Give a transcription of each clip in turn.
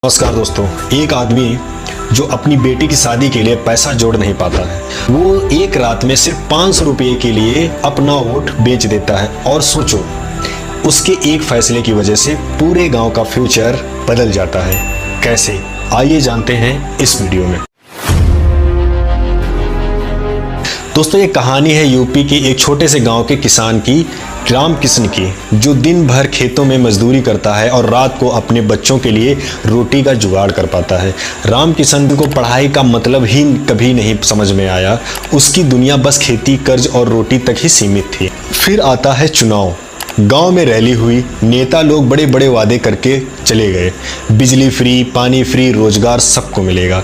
नमस्कार दोस्तों। एक आदमी जो अपनी बेटी की शादी के लिए पैसा जोड़ नहीं पाता है, वो एक रात में सिर्फ 500 रुपये के लिए अपना वोट बेच देता है। और सोचो, उसके एक फैसले की वजह से पूरे गांव का फ्यूचर बदल जाता है। कैसे? आइए जानते हैं इस वीडियो में। दोस्तों, ये कहानी है यूपी के एक छोटे से गांव के किसान की, रामकिशन की, जो दिन भर खेतों में मजदूरी करता है और रात को अपने बच्चों के लिए रोटी का जुगाड़ कर पाता है। रामकिशन को पढ़ाई का मतलब ही कभी नहीं समझ में आया। उसकी दुनिया बस खेती, कर्ज और रोटी तक ही सीमित थी। फिर आता है चुनाव। गांव में रैली हुई, नेता लोग बड़े बड़े वादे करके चले गए। बिजली फ्री, पानी फ्री, रोजगार सबको मिलेगा।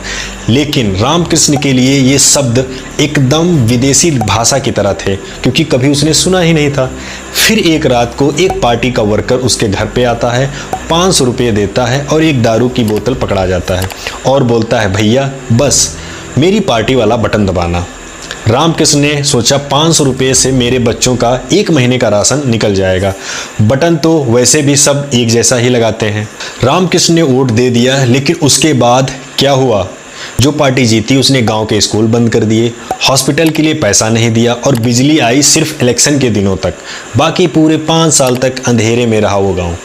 लेकिन रामकृष्ण के लिए ये शब्द एकदम विदेशी भाषा की तरह थे, क्योंकि कभी उसने सुना ही नहीं था। फिर एक रात को एक पार्टी का वर्कर उसके घर पे आता है, 500 रुपये देता है और एक दारू की बोतल पकड़ा जाता है और बोलता है, भैया बस मेरी पार्टी वाला बटन दबाना। रामकृष्ण ने सोचा, 500 रुपये से मेरे बच्चों का एक महीने का राशन निकल जाएगा। बटन तो वैसे भी सब एक जैसा ही लगाते हैं। रामकृष्ण ने वोट दे दिया, लेकिन उसके बाद क्या हुआ? जो पार्टी जीती उसने गांव के स्कूल बंद कर दिए, हॉस्पिटल के लिए पैसा नहीं दिया और बिजली आई सिर्फ इलेक्शन के दिनों तक। बाकी पूरे 5 साल तक अंधेरे में रहा वो गांव।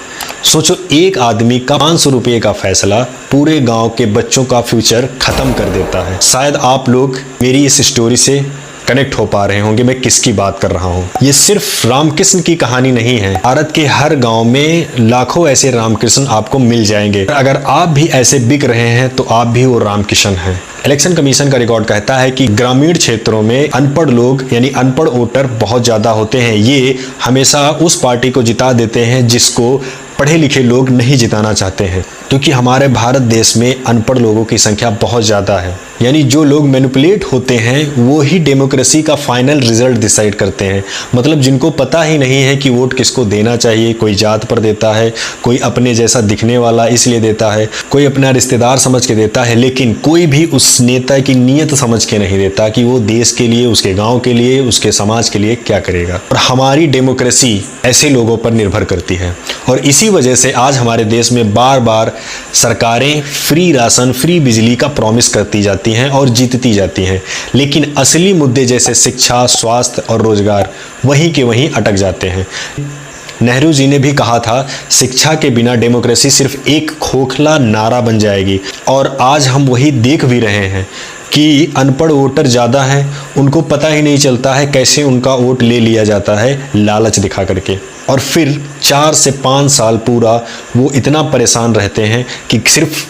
सोचो, एक आदमी का 500 रुपये का फैसला पूरे गांव के बच्चों का फ्यूचर खत्म कर देता है। शायद आप लोग मेरी इस स्टोरी से कनेक्ट हो पा रहे होंगे मैं किसकी बात कर रहा हूँ। ये सिर्फ रामकृष्ण की कहानी नहीं है। भारत के हर गांव में लाखों ऐसे रामकृष्ण आपको मिल जाएंगे। अगर आप भी ऐसे बिक रहे हैं तो आप भी वो रामकृष्ण हैं। इलेक्शन कमीशन का रिकॉर्ड कहता है कि ग्रामीण क्षेत्रों में अनपढ़ लोग यानी अनपढ़ वोटर बहुत ज़्यादा होते हैं। ये हमेशा उस पार्टी को जिता देते हैं जिसको पढ़े लिखे लोग नहीं जिताना चाहते हैं, क्योंकि हमारे भारत देश में अनपढ़ लोगों की संख्या बहुत ज़्यादा है। यानी जो लोग मैनिपुलेट होते हैं वो ही डेमोक्रेसी का फाइनल रिजल्ट डिसाइड करते हैं। मतलब जिनको पता ही नहीं है कि वोट किसको देना चाहिए। कोई जात पर देता है, कोई अपने जैसा दिखने वाला इसलिए देता है, कोई अपना रिश्तेदार समझ के देता है, लेकिन कोई भी उस नेता की नीयत समझ के नहीं देता कि वो देश के लिए, उसके गाँव के लिए, उसके समाज के लिए क्या करेगा। और हमारी डेमोक्रेसी ऐसे लोगों पर निर्भर करती है। और इसी वजह से आज हमारे देश में बार बार सरकारें फ्री राशन, फ्री बिजली का प्रॉमिस करती जाती हैं और जीतती जाती हैं, लेकिन असली मुद्दे जैसे शिक्षा, स्वास्थ्य और रोजगार वहीं के वहीं अटक जाते हैं। नेहरू जी ने भी कहा था, शिक्षा के बिना डेमोक्रेसी सिर्फ एक खोखला नारा बन जाएगी। और आज हम वही देख भी रहे हैं कि अनपढ़ वोटर ज़्यादा हैं, उनको पता ही नहीं चलता है कैसे उनका वोट ले लिया जाता है लालच दिखा करके। और फिर 4 से 5 साल पूरा वो इतना परेशान रहते हैं कि सिर्फ